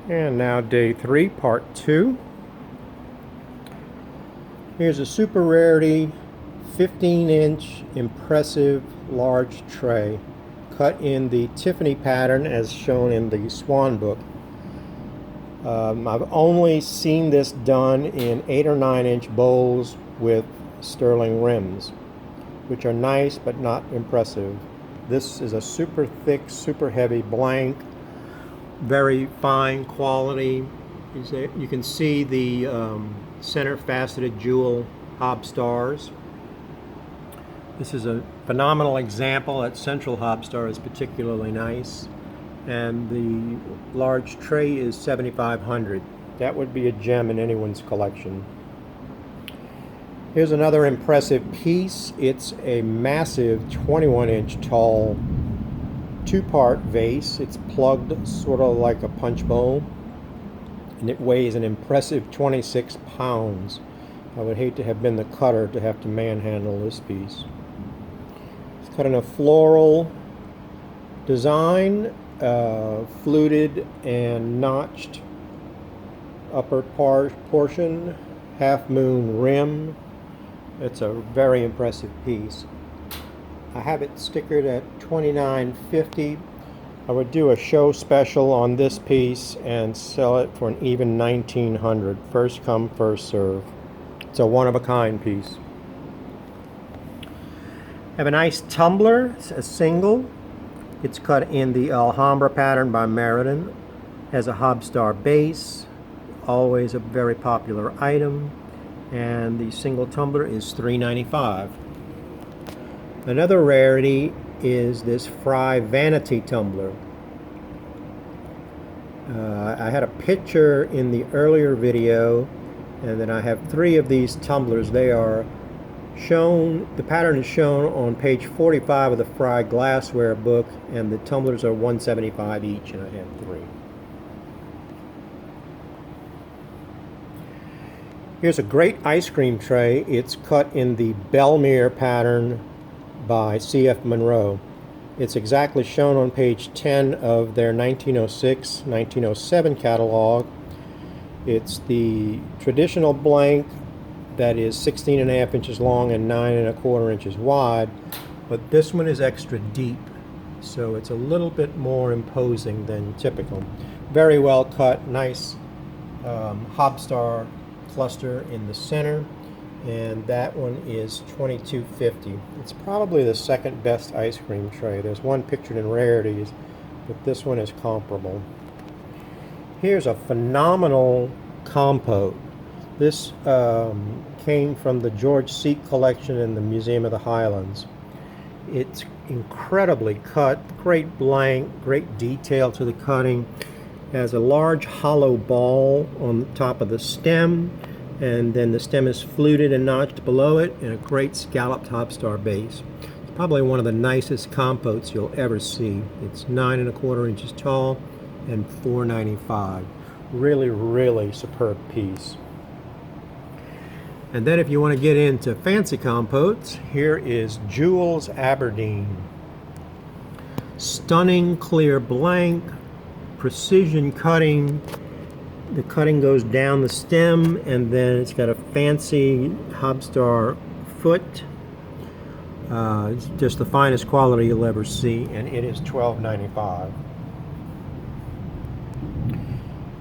And now day 3, part 2. Here's a super rarity 15-inch impressive large tray cut in the Tiffany pattern as shown in the Swan book. I've only seen this done in 8 or 9-inch bowls with sterling rims, which are nice but not impressive. This is a super thick, super heavy blank, very fine quality. You can see the center faceted jewel hob stars. This is a phenomenal example. That central hob star is particularly nice, and the large tray is $7,500. That would be a gem in anyone's collection. Here's another impressive piece. It's a massive 21-inch tall two-part vase. It's plugged sort of like a punch bowl, and it weighs an impressive 26 pounds. I would hate to have been the cutter to have to manhandle this piece. It's cut in a floral design, fluted and notched upper portion, half moon rim. It's a very impressive piece. I have it stickered at $29.50. I would do a show special on this piece and sell it for an even $1,900. First come, first serve. It's a one-of-a-kind piece. I have a nice tumbler. It's a single. It's cut in the Alhambra pattern by Meriden. Has a hobstar base. Always a very popular item. And the single tumbler is $3.95. Another rarity is this Fry vanity tumbler. I had a picture in the earlier video, and then I have 3 of these tumblers. They are shown, the pattern is shown on page 45 of the Fry glassware book, and the tumblers are $175 each, and I have 3. Here's a great ice cream tray. It's cut in the Belle Mere pattern by C.F. Monroe. It's exactly shown on page 10 of their 1906-1907 catalog. It's the traditional blank that is 16.5 inches long and 9.25 inches wide, but this one is extra deep, so it's a little bit more imposing than typical. Very well cut, nice hobstar cluster in the center, and that one is $22.50. It's probably the second best ice cream tray. There's one pictured in rarities, but this one is comparable. Here's a phenomenal compote. This came from the George Seek collection in the Museum of the Highlands. It's incredibly cut, great blank, great detail to the cutting. It has a large hollow ball on the top of the stem, and then the stem is fluted and notched below it, and a great scalloped hobstar base. It's probably one of the nicest compotes you'll ever see. It's 9.25 inches tall and $4.95. Really, really superb piece. And then if you want to get into fancy compotes, here is Jules Aberdeen. Stunning clear blank, precision cutting. The cutting goes down the stem, and then it's got a fancy hobstar foot. It's just the finest quality you'll ever see, and it is $12.95.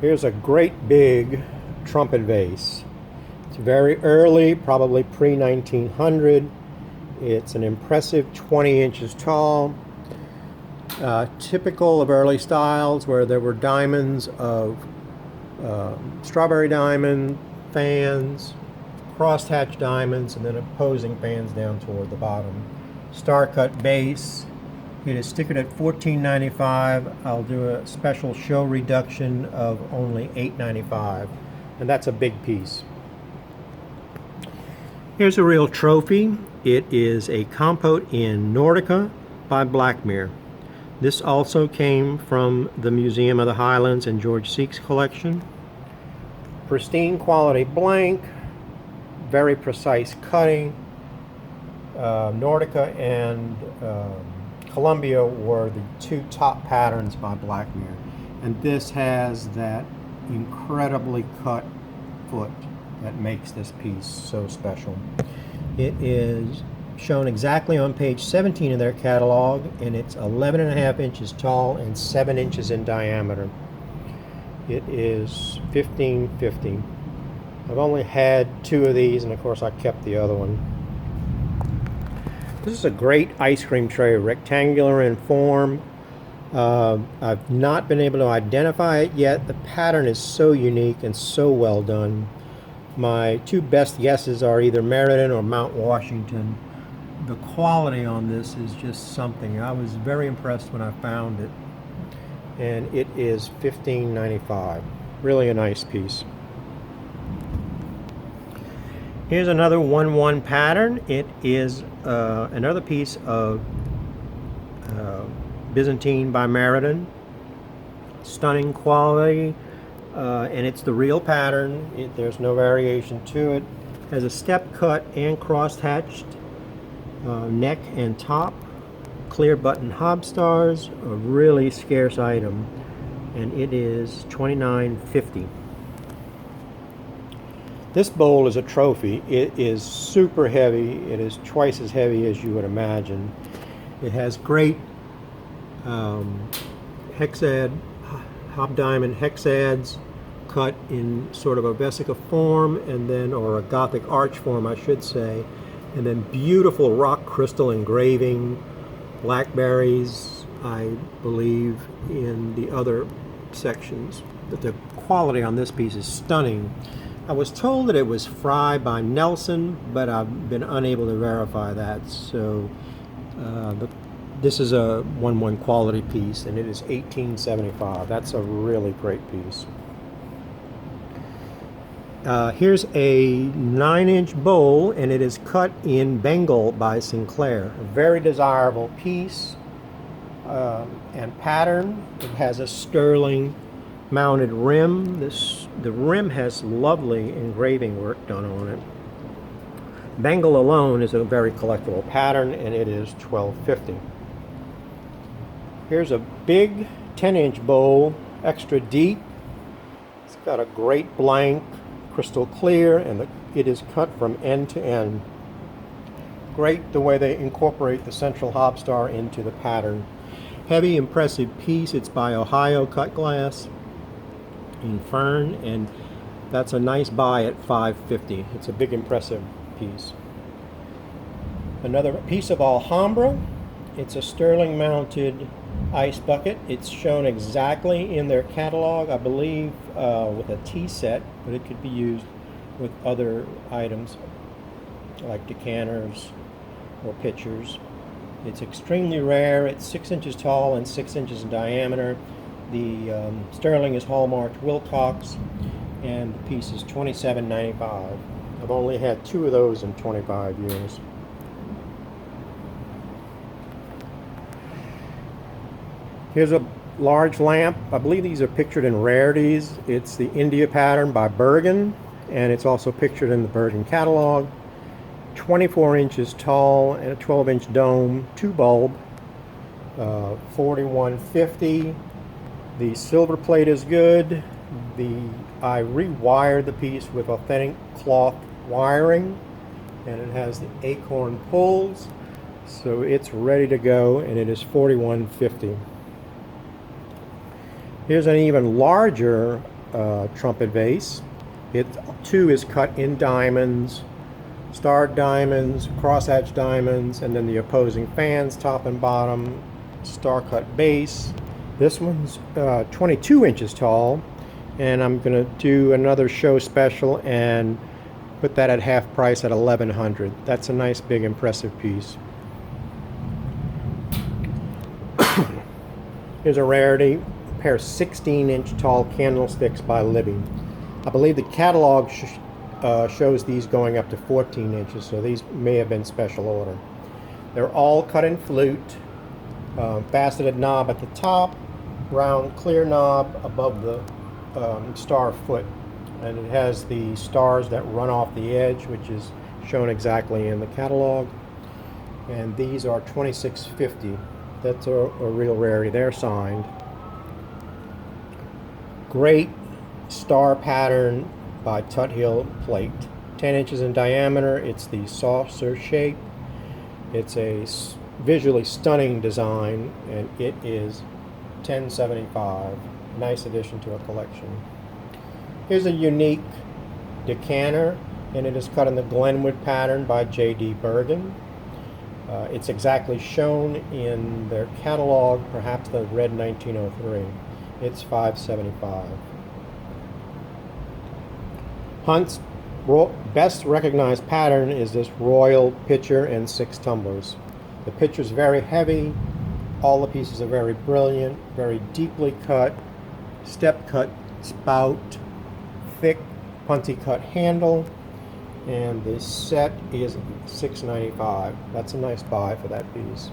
Here's a great big trumpet vase. It's very early, probably pre-1900. It's an impressive 20 inches tall. Typical of early styles where there were diamonds of strawberry diamond fans, crosshatch diamonds, and then opposing fans down toward the bottom. Star cut base. It is stickered at $14.95. I'll do a special show reduction of only $8.95, and that's a big piece. Here's a real trophy. It is a compote in Nordica by Blackmere. This also came from the Museum of the Highlands and George Seek's collection. Pristine quality blank, very precise cutting. Nordica and Columbia were the 2 top patterns by Blackmere. And this has that incredibly cut foot that makes this piece so special. It is shown exactly on page 17 of their catalog, and it's 11.5 inches tall and 7 inches in diameter. It is $15.50. I've only had 2 of these, and of course I kept the other one. This is a great ice cream tray, rectangular in form. I've not been able to identify it yet. The pattern is so unique and so well done. My 2 best guesses are either Meriden or Mount Washington. The quality on this is just something. I was very impressed when I found it. And it is $15.95. Really a nice piece. Here's another 1-1 pattern. It is another piece of Byzantine by Meriden. Stunning quality, and it's the real pattern. There's no variation to it. Has a step cut and cross-hatched neck and top. Clear button hob stars, a really scarce item, and it is $29.50. This bowl is a trophy. It is super heavy. It is twice as heavy as you would imagine. It has great hexad, hob diamond hexads cut in sort of a vesica form, and then, or a Gothic arch form, I should say, and then beautiful rock crystal engraving, blackberries, I believe, in the other sections. But the quality on this piece is stunning. I was told that it was Fry by Nelson, but I've been unable to verify that. So this is a 1-1 quality piece, and it is $18.75. That's a really great piece. Here's a 9-inch bowl, and it is cut in Bengal by Sinclair. A very desirable piece and pattern. It has a sterling mounted rim. The rim has lovely engraving work done on it. Bengal alone is a very collectible pattern, and it is $12.50. Here's a big 10-inch bowl, extra deep. It's got a great blank, crystal clear, and it is cut from end to end. Great the way they incorporate the central hob star into the pattern. Heavy, impressive piece. It's by Ohio Cut Glass in fern, and that's a nice buy at $5.50. It's a big, impressive piece. Another piece of Alhambra. It's a sterling mounted ice bucket. It's shown exactly in their catalog, I believe, with a tea set, but it could be used with other items like decanters or pitchers. It's extremely rare. It's 6 inches tall and 6 inches in diameter. The sterling is hallmarked Wilcox, and the piece is $27.95. I've only had 2 of those in 25 years. Here's a large lamp. I believe these are pictured in rarities. It's the India pattern by Bergen, and it's also pictured in the Bergen catalog. 24 inches tall and a 12-inch dome, 2 bulb, $41.50. The silver plate is good. I rewired the piece with authentic cloth wiring, and it has the acorn pulls, so it's ready to go, and it is $41.50. Here's an even larger trumpet vase. It too is cut in diamonds, starred diamonds, crosshatch diamonds, and then the opposing fans, top and bottom, star cut base. This one's 22 inches tall, and I'm going to do another show special and put that at half price at $1,100. That's a nice, big, impressive piece. Here's a rarity, a pair of 16-inch tall candlesticks by Libby. I believe the catalog shows these going up to 14 inches, so these may have been special order. They're all cut in flute, faceted knob at the top, round clear knob above the star foot, and it has the stars that run off the edge, which is shown exactly in the catalog. And these are $26.50. That's a real rarity. They're signed. great star pattern by Tuthill plate. 10 inches in diameter. It's the saucer shape. It's a visually stunning design, and it is $10.75. Nice addition to a collection. Here's a unique decanter, and it is cut in the Glenwood pattern by J.D. Bergen. It's exactly shown in their catalog, perhaps the red 1903. It's $5.75. Hunt's best recognized pattern is this royal pitcher and 6 tumblers. The pitcher is very heavy. All the pieces are very brilliant, very deeply cut, step cut spout, thick punty cut handle, and this set is $6.95. That's a nice buy for that piece.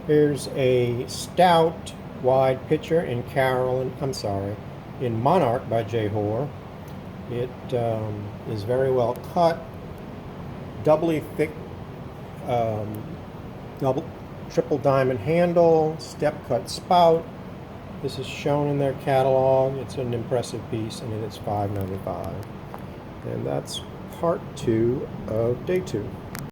Here's a stout wide pitcher in in Monarch by J. Hoare. It is very well cut, doubly thick, triple diamond handle, step cut spout. This is shown in their catalog. It's an impressive piece, and it is $5.95. And that's part 2 of day 2.